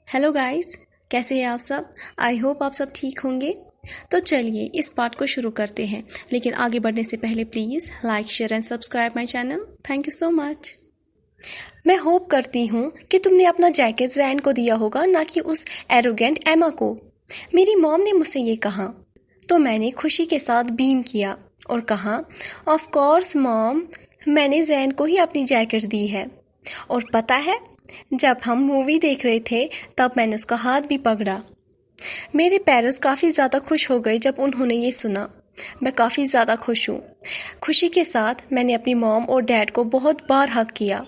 Hello guys, कैसे हैं आप सब। आई होप आप सब ठीक होंगे। तो चलिए इस पार्ट को शुरू करते हैं, लेकिन आगे बढ़ने से पहले please like share and subscribe my channel. Thank you so much. मैं होप करती हूँ कि तुमने अपना जैकेट जैन को दिया होगा, ना कि उस एरोगेंट एमा को। मेरी मॉम ने मुझसे ये कहा तो मैंने खुशी के साथ बीम किया और कहा, ऑफ कोर्स मॉम, मैंने जैन को ही अपनी जैकेट दी है। और पता है, जब हम मूवी देख रहे थे तब मैंने उसका हाथ भी पकड़ा। मेरे पेरेंट्स काफ़ी ज़्यादा खुश हो गए जब उन्होंने ये सुना। मैं काफ़ी ज़्यादा खुश हूँ। खुशी के साथ मैंने अपनी मॉम और डैड को बहुत बार हग किया।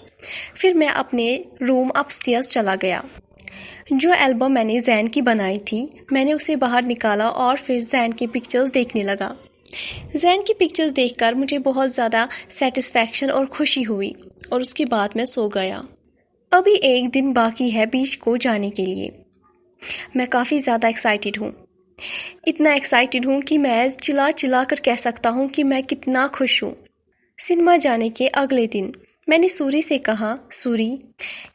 फिर मैं अपने रूम अपस्टेयर्स चला गया। जो एल्बम मैंने जैन की बनाई थी, मैंने उसे बाहर निकाला और फिर जैन की पिक्चर्स देखने लगा। जैन की पिक्चर्स देखकर मुझे बहुत ज़्यादा सेटिस्फैक्शन और खुशी हुई और उसके बाद मैं सो गया। अभी एक दिन बाकी है बीच को जाने के लिए। मैं काफ़ी ज़्यादा एक्साइटेड हूँ। इतना एक्साइटेड हूँ कि मैं चिल्ला चिल्ला कर कह सकता हूँ कि मैं कितना खुश हूँ। सिनेमा जाने के अगले दिन मैंने सूरी से कहा, सूरी,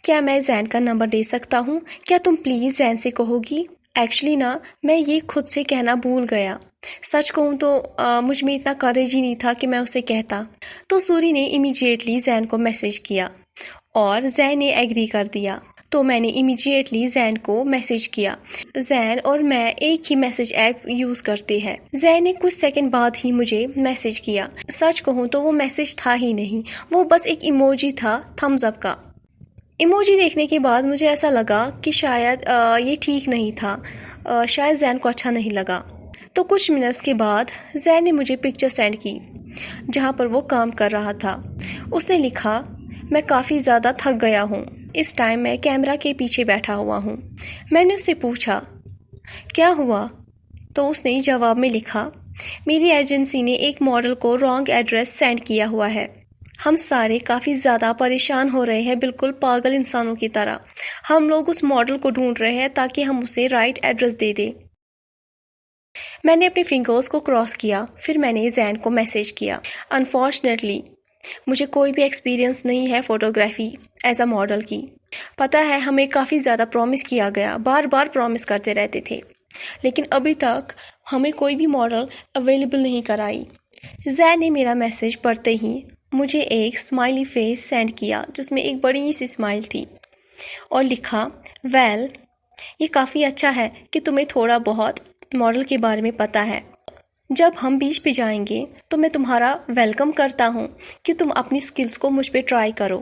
क्या मैं जैन का नंबर दे सकता हूँ? क्या तुम प्लीज़ जैन से कहोगी? एक्चुअली ना, मैं ये खुद से कहना भूल गया। सच कहूँ तो मुझ में इतना करेज ही नहीं था कि मैं उसे कहता। तो सूरी ने इमीडिएटली जैन को मैसेज किया और जैन ने एग्री कर दिया। तो मैंने इमीडिएटली जैन को मैसेज किया। जैन और मैं एक ही मैसेज ऐप यूज़ करते हैं। जैन ने कुछ सेकंड बाद ही मुझे मैसेज किया। सच कहूँ तो वो मैसेज था ही नहीं, वो बस एक इमोजी था, थम्स अप का। इमोजी देखने के बाद मुझे ऐसा लगा कि शायद ये ठीक नहीं था, शायद जैन को अच्छा नहीं लगा। तो कुछ मिनट्स के बाद जैन ने मुझे पिक्चर सेंड की जहाँ पर वो काम कर रहा था। उसने लिखा, मैं काफ़ी ज़्यादा थक गया हूँ। इस टाइम मैं कैमरा के पीछे बैठा हुआ हूँ। मैंने उससे पूछा, क्या हुआ? तो उसने जवाब में लिखा, मेरी एजेंसी ने एक मॉडल को रॉन्ग एड्रेस सेंड किया हुआ है। हम सारे काफ़ी ज़्यादा परेशान हो रहे हैं, बिल्कुल पागल इंसानों की तरह। हम लोग उस मॉडल को ढूंढ रहे हैं ताकि हम उसे राइट एड्रेस दे दें। मैंने अपने फिंगर्स को क्रॉस किया। फिर मैंने जैन को मैसेज किया, अनफॉर्चुनेटली मुझे कोई भी एक्सपीरियंस नहीं है फ़ोटोग्राफी एज अ मॉडल की। पता है, हमें काफ़ी ज़्यादा प्रॉमिस किया गया, बार बार प्रॉमिस करते रहते थे, लेकिन अभी तक हमें कोई भी मॉडल अवेलेबल नहीं कराई। जैन ने मेरा मैसेज पढ़ते ही मुझे एक स्माइली फेस सेंड किया जिसमें एक बड़ी सी स्माइल थी और लिखा, वेल, ये काफ़ी अच्छा है कि तुम्हें थोड़ा बहुत मॉडल के बारे में पता है। जब हम बीच पे जाएंगे तो मैं तुम्हारा वेलकम करता हूँ कि तुम अपनी स्किल्स को मुझ पे ट्राई करो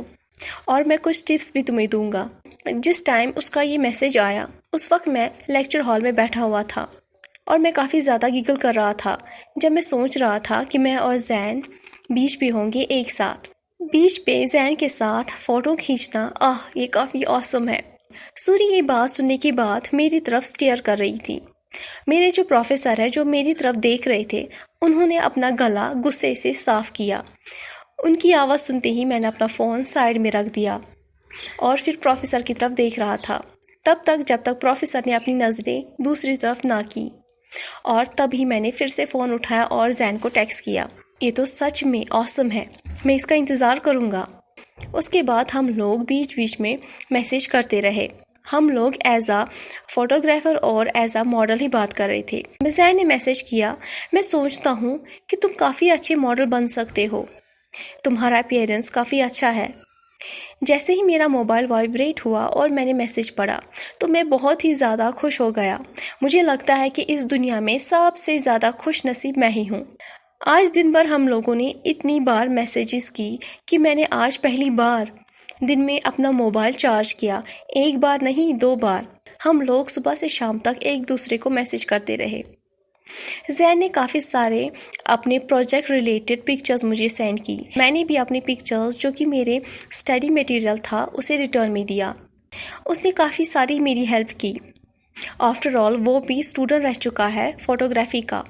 और मैं कुछ टिप्स भी तुम्हें दूंगा। जिस टाइम उसका ये मैसेज आया उस वक्त मैं लेक्चर हॉल में बैठा हुआ था और मैं काफ़ी ज़्यादा गिगल कर रहा था जब मैं सोच रहा था कि मैं और जैन बीच पे होंगे एक साथ। बीच पे जैन के साथ फ़ोटो खींचना, ये काफ़ी ऑसम है। सूरी ये बात सुनने के बाद मेरी तरफ स्टेयर कर रही थी। मेरे जो प्रोफेसर है जो मेरी तरफ देख रहे थे, उन्होंने अपना गला गुस्से से साफ किया। उनकी आवाज़ सुनते ही मैंने अपना फ़ोन साइड में रख दिया और फिर प्रोफेसर की तरफ देख रहा था, तब तक जब तक प्रोफेसर ने अपनी नज़रें दूसरी तरफ ना की। और तभी मैंने फिर से फ़ोन उठाया और जैन को टेक्स्ट किया, ये तो सच में ऑसम है, मैं इसका इंतज़ार करूँगा। उसके बाद हम लोग बीच बीच में मैसेज करते रहे। हम लोग एज आ फोटोग्राफर और एज आ मॉडल ही बात कर रहे थे। जैन ने मैसेज किया, मैं सोचता हूँ कि तुम काफ़ी अच्छे मॉडल बन सकते हो, तुम्हारा अपीयरेंस काफ़ी अच्छा है। जैसे ही मेरा मोबाइल वाइब्रेट हुआ और मैंने मैसेज पढ़ा तो मैं बहुत ही ज़्यादा खुश हो गया। मुझे लगता है कि इस दुनिया में सबसे ज़्यादा खुश नसीब मैं ही हूँ। आज दिन भर हम लोगों ने इतनी बार मैसेजेस की कि मैंने आज पहली बार दिन में अपना मोबाइल चार्ज किया। एक बार नहीं, 2 बार। हम लोग सुबह से शाम तक एक दूसरे को मैसेज करते रहे। जैन ने काफ़ी सारे अपने प्रोजेक्ट रिलेटेड पिक्चर्स मुझे सेंड की। मैंने भी अपनी पिक्चर्स जो कि मेरे स्टडी मटेरियल था उसे रिटर्न में दिया। उसने काफ़ी सारी मेरी हेल्प की। आफ्टर ऑल वो भी स्टूडेंट रह चुका है फोटोग्राफी का।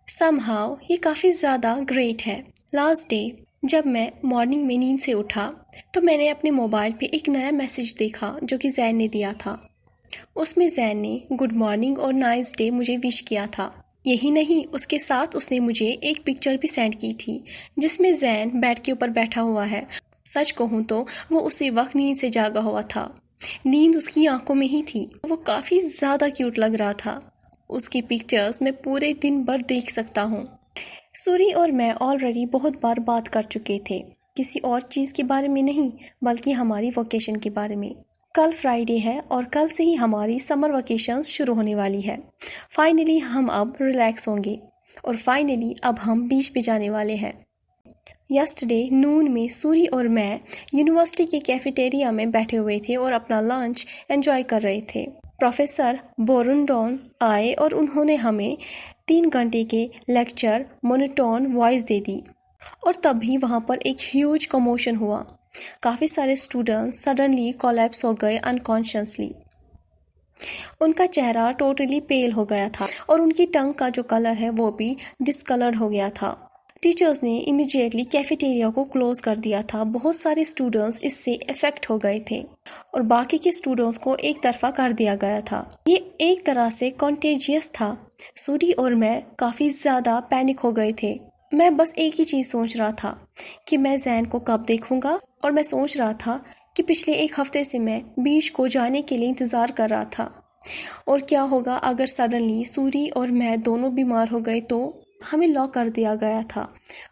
समहाउ ये काफ़ी ज़्यादा ग्रेट है। लास्ट डे जब मैं मॉर्निंग में नींद से उठा तो मैंने अपने मोबाइल पे एक नया मैसेज देखा जो कि जैन ने दिया था। उसमें जैन ने गुड मॉर्निंग और नाइस डे मुझे विश किया था। यही नहीं, उसके साथ उसने मुझे एक पिक्चर भी सेंड की थी जिसमें जैन बेड के ऊपर बैठा हुआ है। सच कहूँ तो वो उसी वक्त नींद से जागा हुआ था। नींद उसकी आंखों में ही थी। वो काफ़ी ज़्यादा क्यूट लग रहा था। उसकी पिक्चर्स मैं पूरे दिन भर देख सकता हूँ। सूरी और मैं ऑलरेडी बहुत बार बात कर चुके थे, किसी और चीज़ के बारे में नहीं, बल्कि हमारी वोकेशन के बारे में। कल फ्राइडे है और कल से ही हमारी समर वोकेशंस शुरू होने वाली है। फाइनली हम अब रिलैक्स होंगे और फाइनली अब हम बीच पे जाने वाले हैं। यस्टरडे नून में सूरी और मैं यूनिवर्सिटी के कैफेटेरिया में बैठे हुए थे और अपना लंच एंजॉय कर रहे थे। प्रोफेसर बोरुंडोन आए और उन्होंने हमें 3 घंटे के लेक्चर मोनोटोन वॉइस दे दी। और तभी वहाँ पर एक ह्यूज कमोशन हुआ। काफ़ी सारे स्टूडेंट्स सडनली कोलैप्स हो गए अनकॉन्शियसली। उनका चेहरा टोटली पेल हो गया था और उनकी टंग का जो कलर है वो भी डिसकलर्ड हो गया था। टीचर्स ने इमीडिएटली कैफेटेरिया को क्लोज कर दिया था। बहुत सारे स्टूडेंट्स इससे इफेक्ट हो गए थे और बाकी के स्टूडेंट्स को एक तरफा कर दिया गया था। ये एक तरह से कॉन्टेजियस था। सूरी और मैं काफ़ी ज़्यादा पैनिक हो गए थे। मैं बस एक ही चीज़ सोच रहा था कि मैं जैन को कब देखूंगा, और मैं सोच रहा था कि पिछले 1 हफ्ते से मैं बीच को जाने के लिए इंतज़ार कर रहा था। और क्या होगा अगर सडनली सूरी और मैं दोनों बीमार हो गए तो। हमें लॉक कर दिया गया था।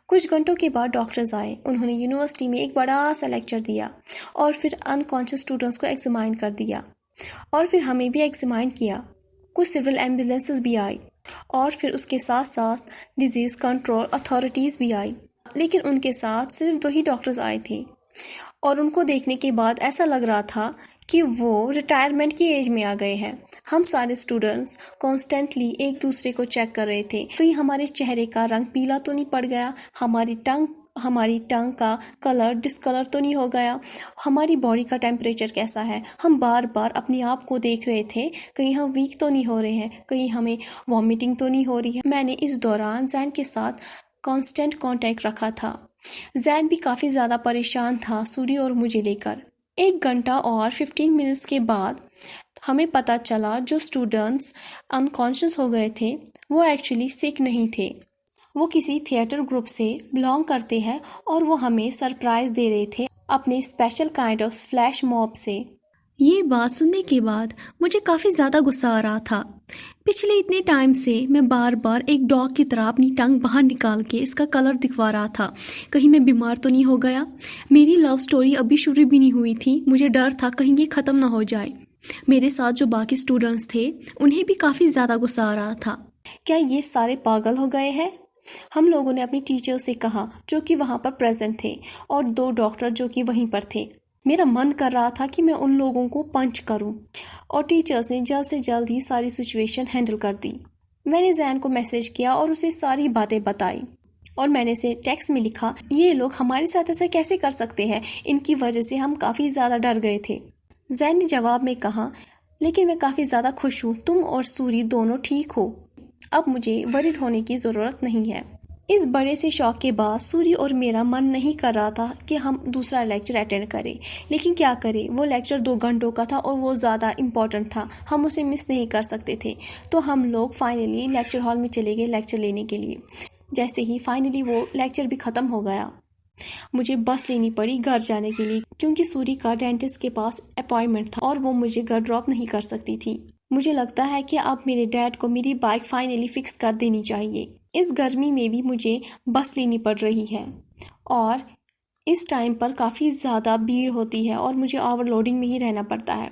कुछ घंटों के बाद डॉक्टर्स आए। उन्होंने यूनिवर्सिटी में एक बड़ा सा लेक्चर दिया और फिर अनकॉन्शियस स्टूडेंट्स को एग्जामाइन कर दिया और फिर हमें भी एग्जामाइन किया। कुछ सिविल एम्बुलेंसेस भी आई और फिर उसके साथ साथ डिजीज़ कंट्रोल अथॉरिटीज़ भी आई, लेकिन उनके साथ सिर्फ 2 ही डॉक्टर्स आए थे। और उनको देखने के बाद ऐसा लग रहा था कि वो रिटायरमेंट की एज में आ गए हैं। हम सारे स्टूडेंट्स कॉन्स्टेंटली एक दूसरे को चेक कर रहे थे कहीं हमारे चेहरे का रंग पीला तो नहीं पड़ गया, हमारी टंग का कलर डिसकलर तो नहीं हो गया, हमारी बॉडी का टेम्परेचर कैसा है। हम बार बार अपने आप को देख रहे थे कहीं हम वीक तो नहीं हो रहे हैं, कहीं हमें वॉमिटिंग तो नहीं हो रही है। मैंने इस दौरान जैन के साथ कांस्टेंट कांटेक्ट रखा था। जैन भी काफ़ी ज़्यादा परेशान था सूरी और मुझे लेकर। 1 घंटा और 15 मिनट्स के बाद हमें पता चला जो स्टूडेंट्स अनकॉन्शियस हो गए थे वो एक्चुअली सिक नहीं थे। वो किसी थिएटर ग्रुप से बिलोंग करते हैं और वो हमें सरप्राइज़ दे रहे थे अपने special kind of flash mob से। ये बात सुनने के बाद मुझे काफ़ी ज़्यादा गुस्सा आ रहा था। पिछले इतने टाइम से मैं बार बार एक डॉग की तरह अपनी टंग बाहर निकाल के इसका कलर दिखवा रहा था, कहीं मैं बीमार तो नहीं हो गया। मेरी लव स्टोरी अभी शुरू भी नहीं हुई थी। मुझे डर था कहीं ये ख़त्म ना हो जाए। मेरे साथ जो बाकी स्टूडेंट्स थे उन्हें भी काफ़ी ज़्यादा गुस्सा आ रहा था। क्या ये सारे पागल हो गए हैं? हम लोगों ने अपनी टीचर से कहा जो कि वहाँ पर प्रेजेंट थे और 2 डॉक्टर जो कि वहीं पर थे। मेरा मन कर रहा था कि मैं उन लोगों को पंच करूं और टीचर्स ने जल्द से जल्द ही सारी सिचुएशन हैंडल कर दी। मैंने जैन को मैसेज किया और उसे सारी बातें बताई और मैंने उसे टेक्स्ट में लिखा, ये लोग हमारे साथ ऐसा कैसे कर सकते हैं, इनकी वजह से हम काफ़ी ज़्यादा डर गए थे। जैन ने जवाब में कहा, लेकिन मैं काफ़ी ज़्यादा खुश हूँ, तुम और सूरी दोनों ठीक हो, अब मुझे वरीड होने की ज़रूरत नहीं है। इस बड़े से शौक के बाद सूरी और मेरा मन नहीं कर रहा था कि हम दूसरा लेक्चर अटेंड करें, लेकिन क्या करें, वो लेक्चर 2 घंटों का था और वो ज़्यादा इम्पोर्टेंट था, हम उसे मिस नहीं कर सकते थे। तो हम लोग फाइनली लेक्चर हॉल में चले गए लेक्चर लेने के लिए। जैसे ही फाइनली वो लेक्चर भी ख़त्म हो गया, मुझे बस लेनी पड़ी घर जाने के लिए, क्योंकि सूरी का डेंटिस्ट के पास अपॉइंटमेंट था और वो मुझे घर ड्रॉप नहीं कर सकती थी। मुझे लगता है कि अब मेरे डैड को मेरी बाइक फाइनली फिक्स कर देनी चाहिए। इस गर्मी में भी मुझे बस लेनी पड़ रही है और इस टाइम पर काफ़ी ज़्यादा भीड़ होती है और मुझे ओवरलोडिंग में ही रहना पड़ता है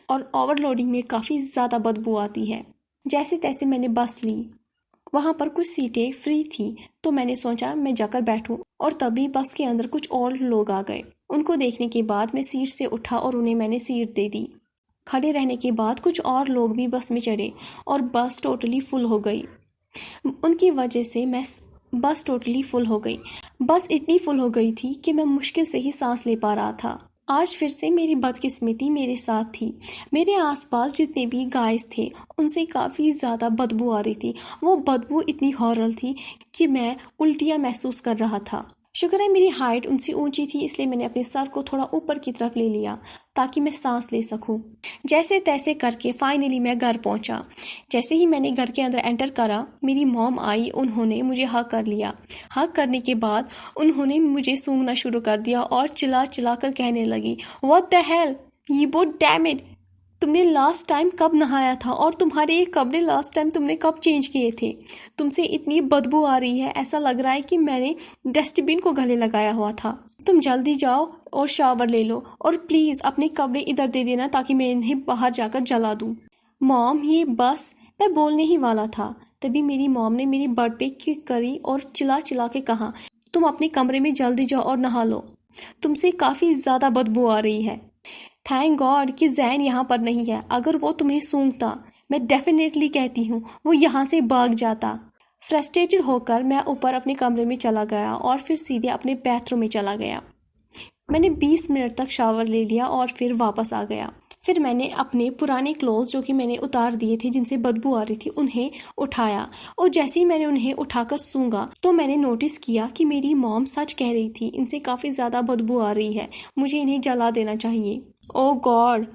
और ओवरलोडिंग में काफ़ी ज़्यादा बदबू आती है। जैसे तैसे मैंने बस ली, वहाँ पर कुछ सीटें फ्री थी तो मैंने सोचा मैं जाकर बैठूं और तभी बस के अंदर कुछ और लोग आ गए। उनको देखने के बाद मैं सीट से उठा और उन्हें मैंने सीट दे दी। खड़े रहने के बाद कुछ और लोग भी बस में चढ़े और बस टोटली फुल हो गई। उनकी वजह से बस टोटली फुल हो गई। बस इतनी फुल हो गई थी कि मैं मुश्किल से ही सांस ले पा रहा था। आज फिर से मेरी बदकिस्मती मेरे साथ थी। मेरे आसपास जितने भी गाइस थे उनसे काफ़ी ज़्यादा बदबू आ रही थी। वो बदबू इतनी हॉरल थी कि मैं उल्टियाँ महसूस कर रहा था। शुक्र है मेरी हाइट उनसे ऊंची थी, इसलिए मैंने अपने सर को थोड़ा ऊपर की तरफ ले लिया ताकि मैं सांस ले सकूं। जैसे तैसे करके फाइनली मैं घर पहुंचा। जैसे ही मैंने घर के अंदर एंटर करा, मेरी मॉम आई, उन्होंने मुझे हग कर लिया। हग करने के बाद उन्होंने मुझे सूंघना शुरू कर दिया और चिल्ला चिल्ला कर कहने लगी, व्हाट द हेल, ये वो डैम इट, तुमने लास्ट टाइम कब नहाया था और तुम्हारे ये कपड़े लास्ट टाइम तुमने कब चेंज किए थे? तुमसे इतनी बदबू आ रही है, ऐसा लग रहा है कि मैंने डस्टबिन को गले लगाया हुआ था। तुम जल्दी जाओ और शावर ले लो और प्लीज़ अपने कपड़े इधर दे देना ताकि मैं इन्हें बाहर जाकर जला दूँ। मॉम ये बस, मैं बोलने ही वाला था, तभी मेरी मॉम ने मेरी बर्ड पे किक करी और चिल्ला चिल्ला के कहा, तुम अपने कमरे में जल्दी जाओ और नहा लो, तुमसे काफ़ी ज़्यादा बदबू आ रही है। थैंक गॉड कि जैन यहाँ पर नहीं है, अगर वो तुम्हें सूंघता मैं डेफिनेटली कहती हूँ वो यहाँ से भाग जाता। फ्रस्ट्रेटेड होकर मैं ऊपर अपने कमरे में चला गया और फिर सीधे अपने बाथरूम में चला गया। मैंने 20 मिनट तक शावर ले लिया और फिर वापस आ गया। फिर मैंने अपने पुराने क्लोथ्स जो कि मैंने उतार दिए थे जिनसे बदबू आ रही थी उन्हें उठाया और जैसे ही मैंने उन्हें उठाकर सूंघा तो मैंने नोटिस किया कि मेरी मॉम सच कह रही थी, इनसे काफ़ी ज़्यादा बदबू आ रही है, मुझे इन्हें जला देना चाहिए। ओह गॉड,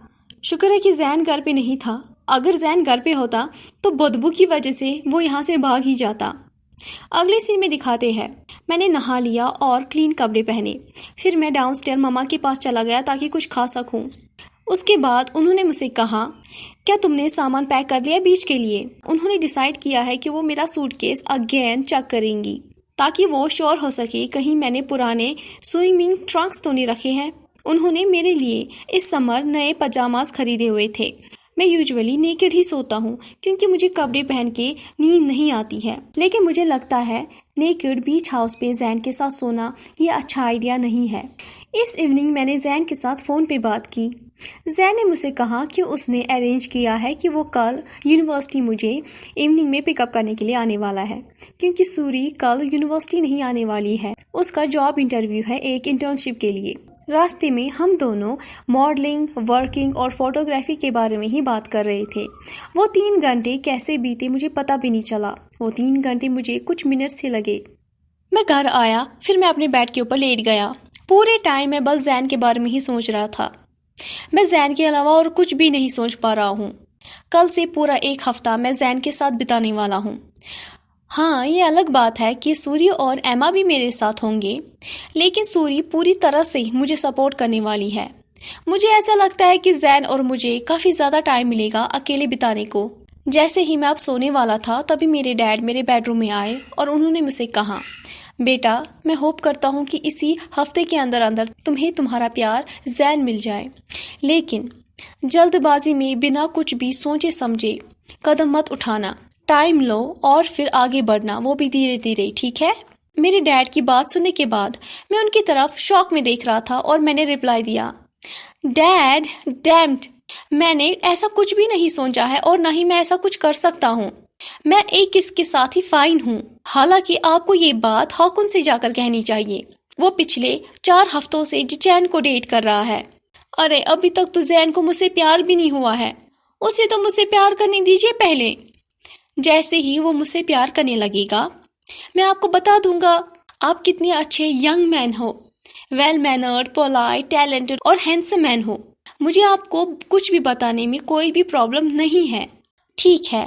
शुक्र है कि जैन घर पे नहीं था, अगर जैन घर पे होता तो बदबू की वजह से वो यहाँ से भाग ही जाता। अगले सीन में दिखाते हैं, मैंने नहा लिया और क्लीन कपड़े पहने, फिर मैं डाउनस्टेयर मम्मा के पास चला गया ताकि कुछ खा सकूं। उसके बाद उन्होंने मुझसे कहा, क्या तुमने सामान पैक कर लिया बीच के लिए? उन्होंने डिसाइड किया है कि वो मेरा सूटकेस अगेन चेक करेंगी ताकि वो श्योर हो सके कहीं मैंने पुराने स्विमिंग ट्रंक्स तो नहीं रखे हैं। उन्होंने मेरे लिए इस समर नए पजामाज खरीदे हुए थे। मैं यूजुअली नेकेड ही सोता हूँ क्योंकि मुझे कपड़े पहन के नींद नहीं आती है, लेकिन मुझे लगता है नेकेड बीच हाउस पे जैन के साथ सोना ये अच्छा आइडिया नहीं है। इस इवनिंग मैंने जैन के साथ फ़ोन पे बात की। जैन ने मुझसे कहा कि उसने अरेंज किया है कि वो कल यूनिवर्सिटी मुझे इवनिंग में पिकअप करने के लिए आने वाला है क्योंकि सूरी कल यूनिवर्सिटी नहीं आने वाली है, उसका जॉब इंटरव्यू है एक इंटर्नशिप के लिए। रास्ते में हम दोनों मॉडलिंग, वर्किंग और फोटोग्राफी के बारे में ही बात कर रहे थे। वो 3 घंटे कैसे बीते मुझे पता भी नहीं चला, वो 3 घंटे मुझे कुछ मिनट से लगे। मैं घर आया, फिर मैं अपने बेड के ऊपर लेट गया। पूरे टाइम मैं बस जैन के बारे में ही सोच रहा था। मैं जैन के अलावा और कुछ भी नहीं सोच पा रहा हूँ। कल से पूरा 1 हफ्ता मैं जैन के साथ बिताने वाला हूँ। हाँ, ये अलग बात है कि सूरी और एमा भी मेरे साथ होंगे, लेकिन सूरी पूरी तरह से मुझे सपोर्ट करने वाली है। मुझे ऐसा लगता है कि जैन और मुझे काफ़ी ज़्यादा टाइम मिलेगा अकेले बिताने को। जैसे ही मैं अब सोने वाला था तभी मेरे डैड मेरे बेडरूम में आए और उन्होंने मुझसे कहा, बेटा मैं होप करता हूँ कि इसी हफ्ते के अंदर अंदर तुम्हें तुम्हारा प्यार जैन मिल जाए, लेकिन जल्दबाजी में बिना कुछ भी सोचे समझे कदम मत उठाना। टाइम लो और फिर आगे बढ़ना, वो भी धीरे धीरे, ठीक है? मेरे डैड की बात सुनने के बाद मैं उनकी तरफ शॉक में देख रहा था और मैंने रिप्लाई दिया, डैड डैम्ड, मैंने ऐसा कुछ भी नहीं सोचा है और ना ही मैं ऐसा कुछ कर सकता हूँ। मैं एक इसके साथ ही फाइन हूँ। हालांकि आपको ये बात हॉकुन से जाकर कहनी चाहिए, वो पिछले 4 हफ्तों से जिचैन को डेट कर रहा है। अरे अभी तक तो जैन को मुझसे प्यार भी नहीं हुआ है, उसे तो मुझसे प्यार करने दीजिए पहले। जैसे ही वो मुझसे प्यार करने लगेगा मैं आपको बता दूंगा आप कितने अच्छे यंग मैन हो, वेल मैनर्ड, पोलाइट, टैलेंटेड और हैंडसम मैन हो। मुझे आपको कुछ भी बताने में कोई भी प्रॉब्लम नहीं है, ठीक है?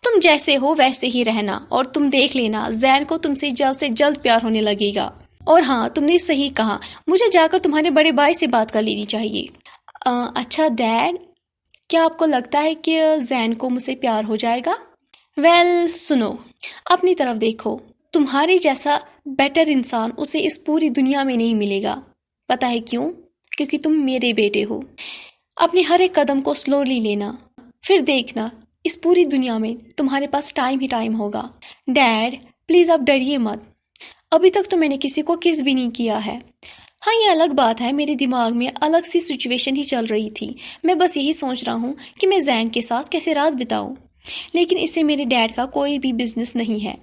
तुम जैसे हो वैसे ही रहना और तुम देख लेना जैन को तुमसे जल्द से जल्द प्यार होने लगेगा। और हाँ, तुमने सही कहा, मुझे जाकर तुम्हारे बड़े भाई से बात कर लेनी चाहिए। अच्छा डैड, क्या आपको लगता है कि जैन को मुझसे प्यार हो जाएगा? वेल सुनो, अपनी तरफ देखो, तुम्हारे जैसा बेटर इंसान उसे इस पूरी दुनिया में नहीं मिलेगा। पता है क्यों? क्योंकि तुम मेरे बेटे हो। अपने हर एक कदम को स्लोली लेना, फिर देखना इस पूरी दुनिया में तुम्हारे पास टाइम ही टाइम होगा। डैड प्लीज़ आप डरिए मत, अभी तक तो मैंने किसी को किस भी नहीं किया है। हाँ, ये अलग बात है, मेरे दिमाग में अलग सी सिचुएशन ही चल रही थी। मैं बस यही सोच रहा हूँ कि मैं जैन के साथ कैसे रात बिताऊँ, लेकिन इससे मेरे डैड का कोई भी बिजनेस नहीं है।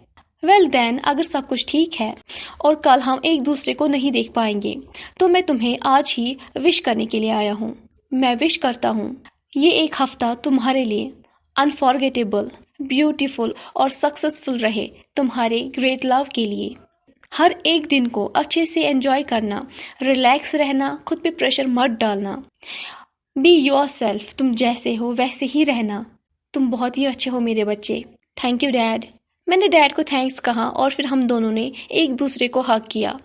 वेल देन, अगर सब कुछ ठीक है और कल हम एक दूसरे को नहीं देख पाएंगे तो मैं तुम्हें आज ही विश करने के लिए आया हूँ। मैं विश करता हूँ ये 1 हफ्ता तुम्हारे लिए अनफॉरगेटेबल, ब्यूटीफुल और सक्सेसफुल रहे। तुम्हारे ग्रेट लव के लिए हर एक दिन को अच्छे से एंजॉय करना, रिलैक्स रहना, खुद पे प्रेशर मत डालना। बी योरसेल्फ, तुम जैसे हो वैसे ही रहना। तुम बहुत ही अच्छे हो मेरे बच्चे। Thank you dad. मैंने डैड को थैंक्स कहा और फिर हम दोनों ने एक दूसरे को हग किया।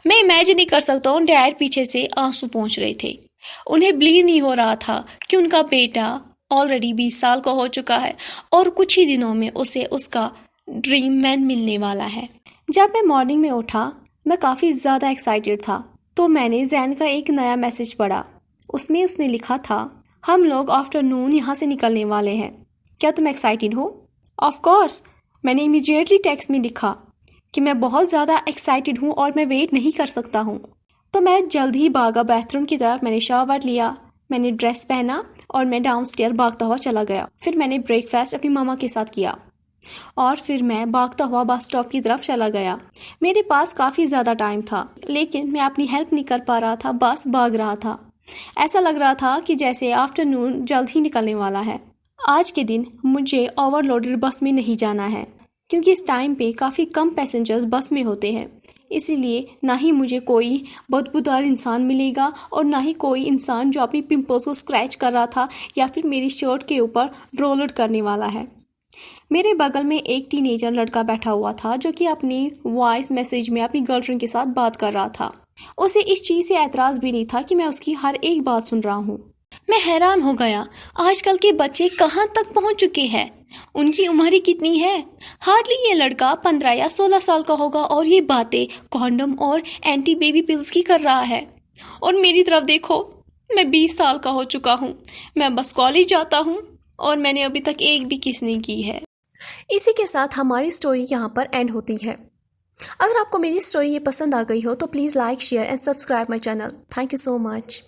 मैं इमेजिन नहीं कर सकता हूँ, डैड पीछे से आंसू पहुँच रहे थे। उन्हें बिलीव नहीं हो रहा था कि उनका बेटा ऑलरेडी 20 साल का हो चुका है और कुछ ही दिनों में उसे उसका ड्रीम मैन मिलने वाला है। जब मैं मॉर्निंग में उठा, मैं काफ़ी ज़्यादा एक्साइटेड था। तो मैंने जैन का एक नया मैसेज पढ़ा। उसमें उसने लिखा था, हम लोग आफ्टरनून यहाँ से निकलने वाले हैं, क्या तुम एक्साइटेड हो? ऑफ कोर्स, मैंने इमीडिएटली टेक्स्ट में लिखा कि मैं बहुत ज़्यादा एक्साइटेड हूँ और मैं वेट नहीं कर सकता हूँ। तो मैं जल्द ही भागा बाथरूम की तरफ। मैंने शावर लिया, मैंने ड्रेस पहना और मैं डाउनस्टेयर भागता हुआ चला गया। फिर मैंने ब्रेकफास्ट अपनी मामा के साथ किया और फिर मैं भागता हुआ बस स्टॉप की तरफ चला गया। मेरे पास काफ़ी ज़्यादा टाइम था, लेकिन मैं अपनी हेल्प नहीं कर पा रहा था, बस भाग रहा था। ऐसा लग रहा था कि जैसे आफ्टरनून जल्द ही निकलने वाला है। आज के दिन मुझे ओवरलोडेड बस में नहीं जाना है, क्योंकि इस टाइम पे काफ़ी कम पैसेंजर्स बस में होते हैं। इसीलिए ना ही मुझे कोई बदबूदार इंसान मिलेगा और ना ही कोई इंसान जो अपनी पिंपल्स को स्क्रैच कर रहा था या फिर मेरी शर्ट के ऊपर ड्रोलर करने वाला है। मेरे बगल में एक टीनेजर लड़का बैठा हुआ था जो कि अपनी वॉइस मैसेज में अपनी गर्लफ्रेंड के साथ बात कर रहा था। उसे इस चीज़ से एतराज़ भी नहीं था कि मैं उसकी हर एक बात सुन रहा हूँ। मैं हैरान हो गया, आजकल के बच्चे कहाँ तक पहुँच चुके हैं। उनकी उम्र ही कितनी है? हार्डली ये लड़का 15 या 16 साल का होगा और ये बातें कॉन्डम और एंटी बेबी पिल्स की कर रहा है। और मेरी तरफ देखो, मैं 20 साल का हो चुका हूँ, मैं बस कॉलेज जाता हूँ और मैंने अभी तक एक भी किस नहीं की है। इसी के साथ हमारी स्टोरी यहाँ पर एंड होती है। अगर आपको मेरी स्टोरी ये पसंद आ गई हो तो please like, share and subscribe my channel. Thank you so much.